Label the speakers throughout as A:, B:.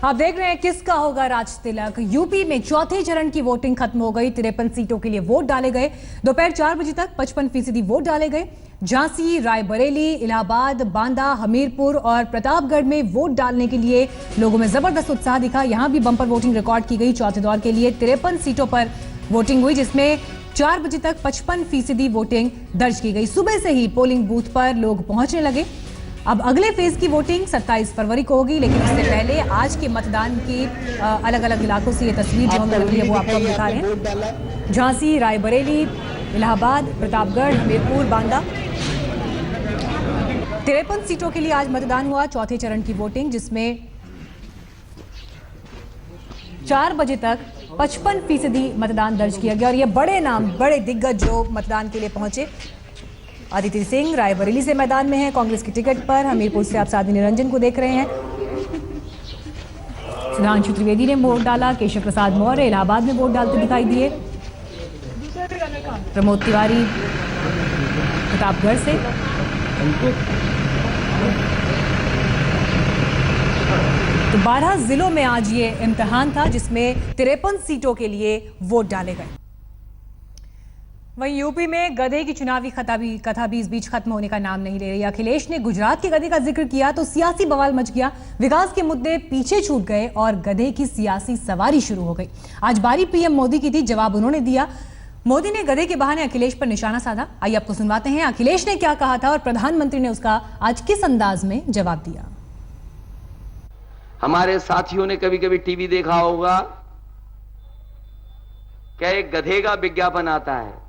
A: आप देख रहे हैं किसका होगा राज तिलक। यूपी में चौथे चरण की वोटिंग खत्म हो गई। 53 सीटों के लिए वोट डाले गए। दोपहर 4 बजे तक 55% वोट डाले गए। झांसी, रायबरेली, इलाहाबाद, बांदा, हमीरपुर और प्रतापगढ़ में वोट डालने के लिए लोगों में जबरदस्त उत्साह दिखा। यहां भी बंपर वोटिंग रिकॉर्ड की गई। चौथे दौर के लिए 53 सीटों पर वोटिंग हुई, जिसमें 4 बजे तक 55% वोटिंग दर्ज की गई। सुबह से ही पोलिंग बूथ पर लोग पहुंचने लगे। अब अगले फेज की वोटिंग 27 फरवरी को होगी, लेकिन इससे पहले आज के मतदान की अलग अलग इलाकों से ये तस्वीर जो हमें लग रही है वो आपको दिखा रहे हैं। झांसी, रायबरेली, इलाहाबाद, प्रतापगढ़, हमीरपुर, बांदा, 53 सीटों के लिए आज मतदान हुआ। चौथे चरण की वोटिंग, जिसमें 4 बजे तक 55% मतदान दर्ज किया गया। और ये बड़े नाम, बड़े दिग्गज जो मतदान के लिए पहुंचे। अदिति सिंह रायबरेली से मैदान में है कांग्रेस की टिकट पर। हमीरपुर से आप साध्वी निरंजन को देख रहे हैं। सुधांशु त्रिवेदी ने वोट डाला। केशव प्रसाद मौर्य इलाहाबाद में वोट डालते दिखाई दिए। प्रमोद तिवारी प्रतापगढ़ से। तो 12 जिलों में आज ये इम्तिहान था, जिसमें 53 सीटों के लिए वोट डाले गए। वहीं यूपी में गधे की चुनावी कथा भी इस बीच खत्म होने का नाम नहीं ले रही। अखिलेश ने गुजरात के गधे का जिक्र किया तो सियासी बवाल मच गया। विकास के मुद्दे पीछे छूट गए और गधे की सियासी सवारी शुरू हो गई। आज बारी पीएम मोदी की थी, जवाब उन्होंने दिया। मोदी ने गधे के बहाने अखिलेश पर निशाना साधा। आइए आपको सुनवाते हैं अखिलेश ने क्या कहा था और प्रधानमंत्री ने उसका आज किस अंदाज में जवाब दिया।
B: हमारे साथियों ने कभी कभी टीवी देखा होगा, क्या एक गधे का विज्ञापन आता है।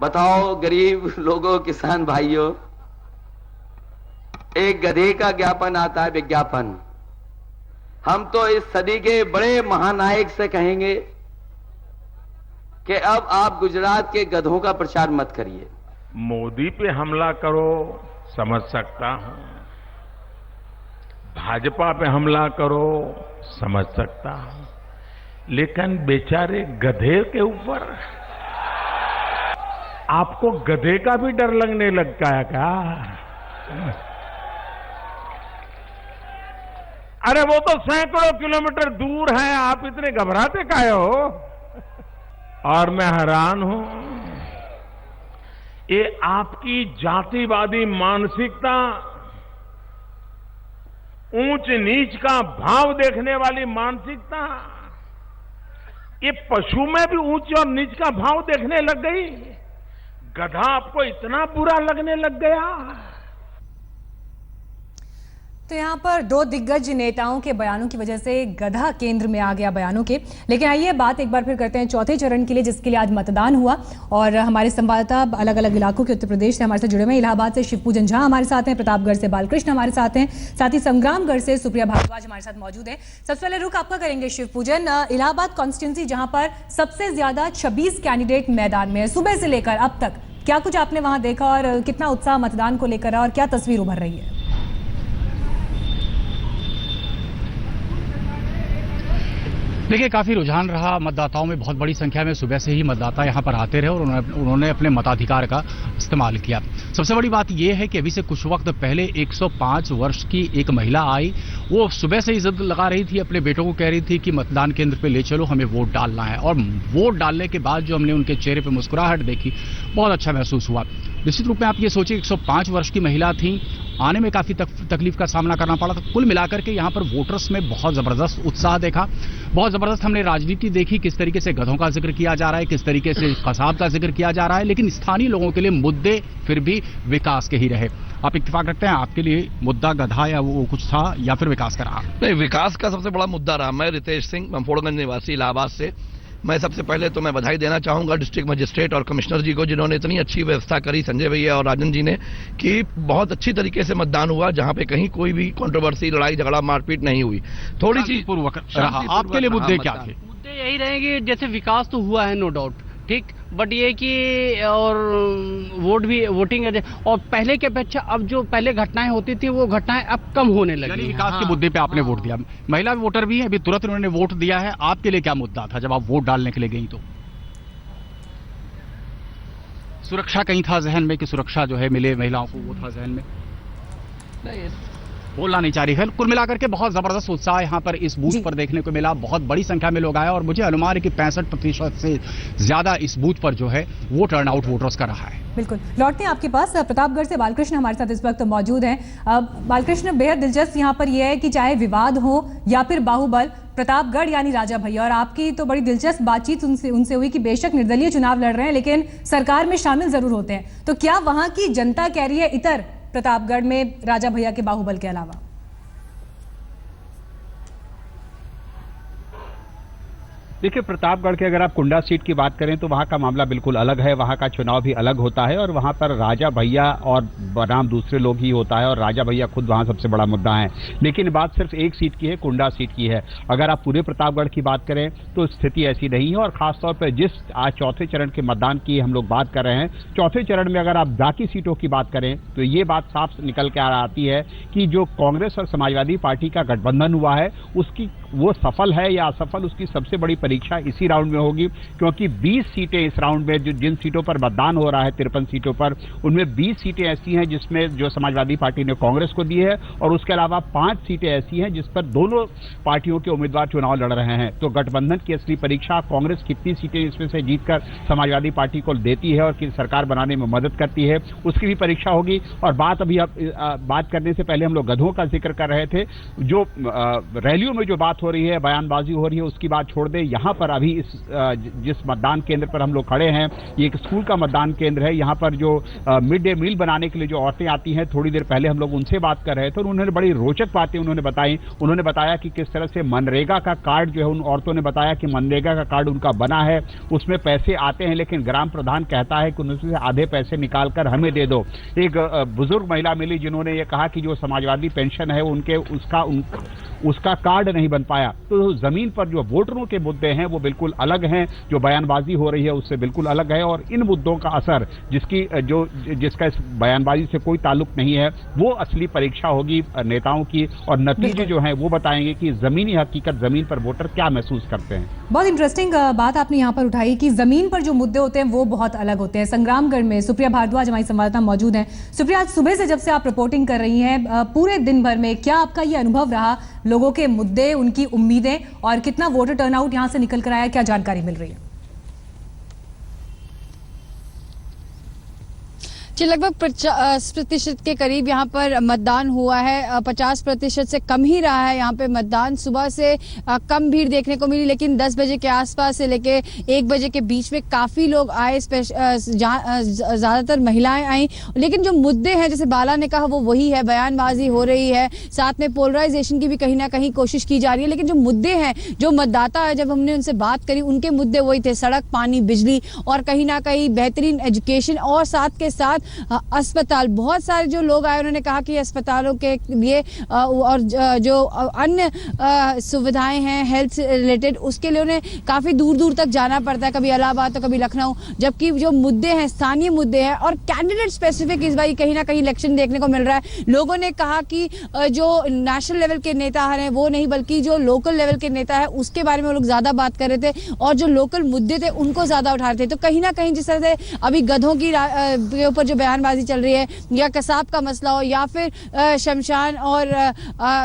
B: बताओ गरीब लोगों, किसान भाइयों, एक गधे का ज्ञापन आता है, विज्ञापन। हम तो इस सदी के बड़े महानायक से कहेंगे कि अब आप गुजरात के गधों का प्रचार मत करिए।
C: मोदी पे हमला करो समझ सकता हूं, भाजपा पे हमला करो समझ सकता हूं, लेकिन बेचारे गधे के ऊपर आपको गधे का भी डर लगने लगता है क्या? अरे वो तो सैकड़ों किलोमीटर दूर है, आप इतने घबराते काहे हो? और मैं हैरान हूं, ये आपकी जातिवादी मानसिकता, ऊंच नीच का भाव देखने वाली मानसिकता, ये पशु में भी ऊंच और नीच का भाव देखने लग गई। गधा आपको इतना बुरा लगने लग गया।
A: तो यहाँ पर 2 दिग्गज नेताओं के बयानों की वजह से गधा केंद्र में आ गया बयानों के। लेकिन आइए बात एक बार फिर करते हैं चौथे चरण के लिए, जिसके लिए आज मतदान हुआ। और हमारे संवाददाता अलग अलग इलाकों के उत्तर प्रदेश से हमारे साथ जुड़े हुए हैं। इलाहाबाद से शिवपूजन झा हमारे साथ हैं, प्रतापगढ़ से बालकृष्ण हमारे साथ हैं, साथ ही संग्रामगढ़ से सुप्रिया भारद्वाज हमारे साथ मौजूद है। सबसे पहले रुख आपका करेंगे शिवपूजन। इलाहाबाद कॉन्स्टिट्यूंसी जहां पर सबसे ज्यादा 26 कैंडिडेट मैदान में है, सुबह से लेकर अब तक क्या कुछ आपने वहां देखा और कितना उत्साह मतदान को लेकर और क्या तस्वीर उभर रही है?
D: देखिए, काफ़ी रुझान रहा मतदाताओं में। बहुत बड़ी संख्या में सुबह से ही मतदाता यहां पर आते रहे और उन्होंने अपने मताधिकार का इस्तेमाल किया। सबसे बड़ी बात यह है कि अभी से कुछ वक्त पहले 105 वर्ष की एक महिला आई। वो सुबह से ही जिद लगा रही थी, अपने बेटों को कह रही थी कि मतदान केंद्र पे ले चलो, हमें वोट डालना है। और वोट डालने के बाद जो हमने उनके चेहरे पर मुस्कुराहट देखी, बहुत अच्छा महसूस हुआ। निश्चित रूप में आप ये सोचिए, 105 वर्ष की महिला थी, आने में काफ़ी तकलीफ का सामना करना पड़ा था। कुल मिलाकर के यहाँ पर वोटर्स में बहुत ज़बरदस्त उत्साह देखा, बहुत ज़बरदस्त हमने राजनीति देखी। किस तरीके से गधों का जिक्र किया जा रहा है, किस तरीके से कसाब का जिक्र किया जा रहा है, लेकिन स्थानीय लोगों के लिए मुद्दे फिर भी विकास के ही रहे। आप इत्तेफाक रखते हैं, आपके लिए मुद्दा गधा या वो कुछ था या फिर विकास का रहा?
E: नहीं, विकास का सबसे बड़ा मुद्दा रहा। मैं रितेश सिंह, मंफोड़गंज निवासी, इलाहाबाद से। मैं सबसे पहले तो मैं बधाई देना चाहूंगा डिस्ट्रिक्ट मजिस्ट्रेट और कमिश्नर जी को, जिन्होंने इतनी अच्छी व्यवस्था करी, संजय भैया और राजन जी ने, कि बहुत अच्छी तरीके से मतदान हुआ, जहां पे कहीं कोई भी कंट्रोवर्सी, लड़ाई झगड़ा, मारपीट नहीं हुई। थोड़ी सी
D: पूर्वक रहा। आपके लिए मुद्दे क्या थे?
F: मुद्दे यही रहेंगे, जैसे विकास तो हुआ है नो डाउट, ठीक, बट ये कि और वोटिंग और पहले के अपेक्षा अब जो पहले घटनाएं होती थी वो घटनाएं अब कम होने लगी।
D: विकास के मुद्दे पे आपने वोट दिया। महिला वोटर भी है, अभी तुरंत उन्होंने वोट दिया है। आपके लिए क्या मुद्दा था जब आप वोट डालने के लिए गई? तो सुरक्षा कहीं था जहन में कि सुरक्षा जो है मिले महिलाओं को, वो था जहन में?
E: नहीं,
D: बोलना नहीं चाह रही है। कुल मिलाकर के बहुत जबरदस्त उत्साह यहाँ पर इस बूथ पर देखने को मिला, बहुत बड़ी संख्या में लोग आए और मुझे अनुमान है कि 65% से ज्यादा इस बूथ पर जो है वो टर्नआउट वोटर्स का रहा है।
A: बिल्कुल, लौटते हैं आपके पास। प्रतापगढ़ से बालकृष्ण हमारे साथ इस वक्त मौजूद हैं। बालकृष्ण, बेहद दिलचस्प यहाँ पर यह है कि चाहे विवाद हो या फिर बाहुबल, प्रतापगढ़ यानी राजा भैया, और आपकी तो बड़ी दिलचस्प बातचीत उनसे हुई कि बेशक निर्दलीय चुनाव लड़ रहे हैं लेकिन सरकार में शामिल जरूर होते हैं। तो क्या वहां की जनता कह रही है इतर प्रतापगढ़ में राजा भैया के बाहुबल के अलावा?
G: देखिए, प्रतापगढ़ के अगर आप कुंडा सीट की बात करें तो वहाँ का मामला बिल्कुल अलग है। वहाँ का चुनाव भी अलग होता है और वहाँ पर राजा भैया और बनाम दूसरे लोग ही होता है और राजा भैया खुद वहाँ सबसे बड़ा मुद्दा है। लेकिन बात सिर्फ एक सीट की है, कुंडा सीट की है। अगर आप पूरे प्रतापगढ़ की बात करें तो स्थिति ऐसी नहीं है और खासतौर पर जिस आज चौथे चरण के मतदान की हम लोग बात कर रहे हैं, चौथे चरण में अगर आप बाकी सीटों की बात करें तो ये बात साफ निकल के आती है कि जो कांग्रेस और समाजवादी पार्टी का गठबंधन हुआ है उसकी वो सफल है या असफल, उसकी सबसे बड़ी परीक्षा इसी राउंड में होगी। क्योंकि 20 सीटें इस राउंड में जिन सीटों पर मतदान हो रहा है, 53 सीटों पर, उनमें 20 सीटें ऐसी हैं जिसमें जो समाजवादी पार्टी ने कांग्रेस को दी है और उसके अलावा 5 सीटें ऐसी हैं जिस पर दोनों पार्टियों के उम्मीदवार चुनाव लड़ रहे हैं। तो गठबंधन की असली परीक्षा कांग्रेस कितनी सीटें इसमें से जीतकर समाजवादी पार्टी को देती है और किस सरकार बनाने में मदद करती है, उसकी भी परीक्षा होगी। और बात करने से पहले हम लोग गधों का जिक्र कर रहे थे। जो रैलियों में जो बात हो रही है, बयानबाजी हो रही है, उसकी बात छोड़ दें। यहाँ पर अभी जिस मतदान केंद्र पर हम लोग खड़े हैं, ये एक स्कूल का मतदान केंद्र है। यहाँ पर जो मिड डे मील बनाने के लिए जो औरतें आती हैं, थोड़ी देर पहले हम लोग उनसे बात कर रहे थे और उन्होंने बड़ी रोचक बातें बताई। उन्होंने बताया कि किस तरह से मनरेगा का कार्ड जो है, उन औरतों ने बताया कि मनरेगा का कार्ड उनका बना है, उसमें पैसे आते हैं लेकिन ग्राम प्रधान कहता है कि उनसे आधे पैसे निकाल कर हमें दे दो। एक बुजुर्ग महिला मिली जिन्होंने ये कहा कि जो समाजवादी पेंशन है उनके उसका कार्ड नहीं बन पाया। तो जमीन पर जो वोटरों के मुद्दे हैं वो बिल्कुल अलग हैं, जो बयानबाजी हो रही है उससे बिल्कुल अलग है। और इन मुद्दों का असर जिसका इस बयानबाजी से कोई ताल्लुक नहीं है, वो असली परीक्षा होगी नेताओं की और नतीजे जो हैं वो बताएंगे कि जमीनी हकीकत, जमीन पर वोटर क्या महसूस करते हैं।
A: बहुत इंटरेस्टिंग बात आपने यहाँ पर उठाई कि जमीन पर जो मुद्दे होते हैं वो बहुत अलग होते हैं। संग्रामगढ़ में सुप्रिया भारद्वाज हमारी संवाददाता मौजूद हैं। सुप्रिया, आज सुबह से जब से आप रिपोर्टिंग कर रही हैं, पूरे दिन भर में क्या आपका ये अनुभव रहा, लोगों के मुद्दे, उनकी उम्मीदें और कितना वोटर टर्नआउट यहाँ से निकल कर आया, क्या जानकारी मिल रही है?
H: जी, लगभग 50% के करीब यहाँ पर मतदान हुआ है। 50% से कम ही रहा है यहाँ पे मतदान। सुबह से कम भीड़ देखने को मिली, लेकिन 10 बजे के आसपास से लेके 1 बजे के बीच में काफी लोग आए, ज्यादातर महिलाएं आई। लेकिन जो मुद्दे हैं, जैसे बाला ने कहा, वो वही है, बयानबाजी हो रही है, साथ में पोलराइजेशन की भी कहीं ना कहीं कोशिश की जा रही है। लेकिन जो मुद्दे हैं, जो मतदाता है, जब हमने उनसे बात करी, उनके मुद्दे वही थे, सड़क, पानी, बिजली और कहीं ना कहीं बेहतरीन एजुकेशन और साथ के साथ अस्पताल। बहुत सारे जो लोग आए उन्होंने कहा कि अस्पतालों के लिए और जो अन्य सुविधाएं हैं हेल्थ रिलेटेड, उसके लिए उन्हें काफी दूर दूर तक जाना पड़ता है, कभी इलाहाबाद तो कभी लखनऊ। जबकि जो मुद्दे हैं, स्थानीय मुद्दे हैं और कैंडिडेट स्पेसिफिक इस बार कहीं ना कहीं इलेक्शन देखने को मिल रहा है। लोगों ने कहा कि जो नेशनल लेवल के नेता हैं वो नहीं, बल्कि जो लोकल लेवल के नेता है उसके बारे में वो लोग ज्यादा बात कर रहे थे और जो लोकल मुद्दे थे उनको ज्यादा उठा रहे थे। तो कहीं ना कहीं जिस तरह से अभी गधों के ऊपर जो बयानबाजी चल रही है, या कसाब का मसला हो, या फिर शमशान और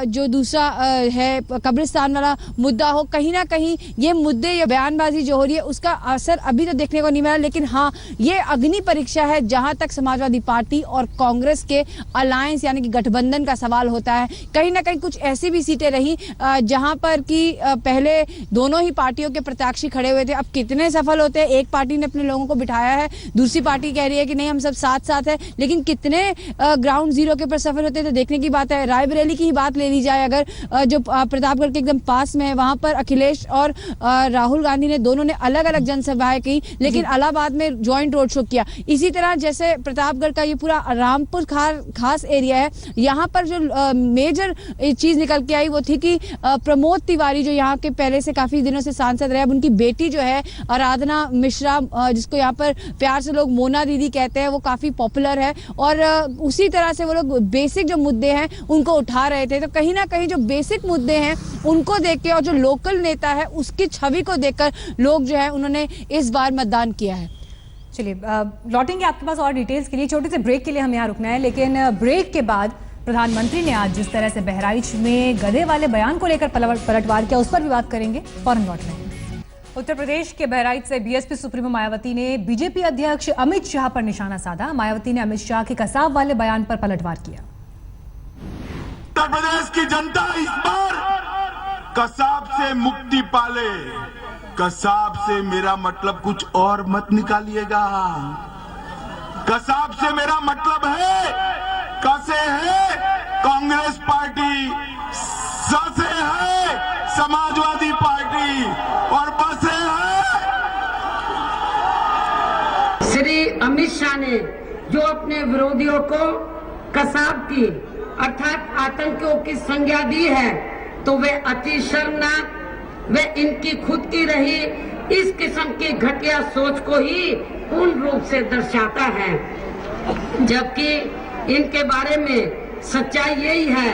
H: जो दूसरा है कब्रिस्तान वाला मुद्दा हो, कहीं ना कहीं ये मुद्दे या बयानबाजी जो हो रही है उसका असर अभी तो देखने को नहीं मिला। लेकिन हाँ, ये अग्नि परीक्षा है जहां तक समाजवादी पार्टी और कांग्रेस के अलायंस यानी कि गठबंधन का सवाल होता है। कहीं ना कहीं कुछ ऐसी भी सीटें रही जहां पर कि पहले दोनों ही पार्टियों के प्रत्याशी खड़े हुए थे। अब कितने सफल होते हैं, एक पार्टी ने अपने लोगों को बिठाया है, दूसरी पार्टी कह रही है कि नहीं हम सब साथ साथ है, लेकिन कितने ग्राउंड जीरो के ऊपर सफल होते हैं तो देखने की बात है। रायबरेली की ही बात ले ली जाए अगर, जो प्रतापगढ़ के एकदम पास में है, वहां पर अखिलेश और राहुल गांधी ने दोनों ने अलग अलग जनसभाएं की, लेकिन इलाहाबाद में ज्वाइंट रोड शो किया। इसी तरह जैसे प्रतापगढ़ का ये पूरा रामपुर खास एरिया है, यहाँ पर जो मेजर चीज निकल के आई वो थी कि प्रमोद तिवारी जो यहाँ के पहले से काफी दिनों से सांसद रहे, अब उनकी बेटी जो है आराधना मिश्रा, जिसको यहाँ पर प्यार से लोग मोना दीदी कहते हैं, वो काफी पॉपुलर है और उसी तरह से वो लोग बेसिक जो मुद्दे हैं उनको उठा रहे थे। तो कहीं ना कहीं जो बेसिक मुद्दे हैं उनको देख के और जो लोकल नेता है उसकी छवि को देखकर लोग जो है उन्होंने इस बार मतदान किया है।
A: चलिए, लौटेंगे आपके पास और डिटेल्स के लिए। छोटे से ब्रेक के लिए हमें यहाँ रुकना है, लेकिन ब्रेक के बाद प्रधानमंत्री ने आज जिस तरह से बहराइच में गधे वाले बयान को लेकर पलटवार किया, उस पर भी बात करेंगे। फौरन लौट रहे हैं। उत्तर प्रदेश के बहराइच से बीएसपी सुप्रीमो मायावती ने बीजेपी अध्यक्ष अमित शाह पर निशाना साधा। मायावती ने अमित शाह के कसाब वाले बयान पर पलटवार किया।
I: उत्तर प्रदेश की जनता इस बार कसाब से मुक्ति पाले। कसाब से मेरा मतलब कुछ और मत निकालिएगा। कसाब से मेरा मतलब है, कसे है कांग्रेस पार्टी, ससे है समाजवादी पार्टी और बसे है।
J: श्री अमित शाह ने जो अपने विरोधियों को कसाब की अर्थात आतंकियों की संज्ञा दी है, तो वे अति शर्मनाक, वे इनकी खुद की रही इस किस्म की घटिया सोच को ही पूर्ण रूप से दर्शाता है। जबकि इनके बारे में सच्चाई यही है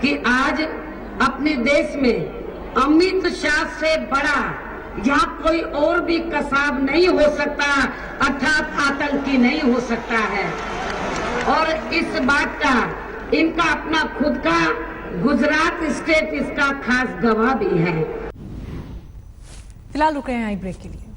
J: कि आज अपने देश में अमित शाह से बड़ा यहाँ कोई और भी कसाब नहीं हो सकता, अर्थात आतंकी नहीं हो सकता है। और इस बात का इनका अपना खुद का गुजरात स्टेट इसका खास गवाह भी है।
A: फिलहाल रुक रहे हैं ब्रेक के लिए।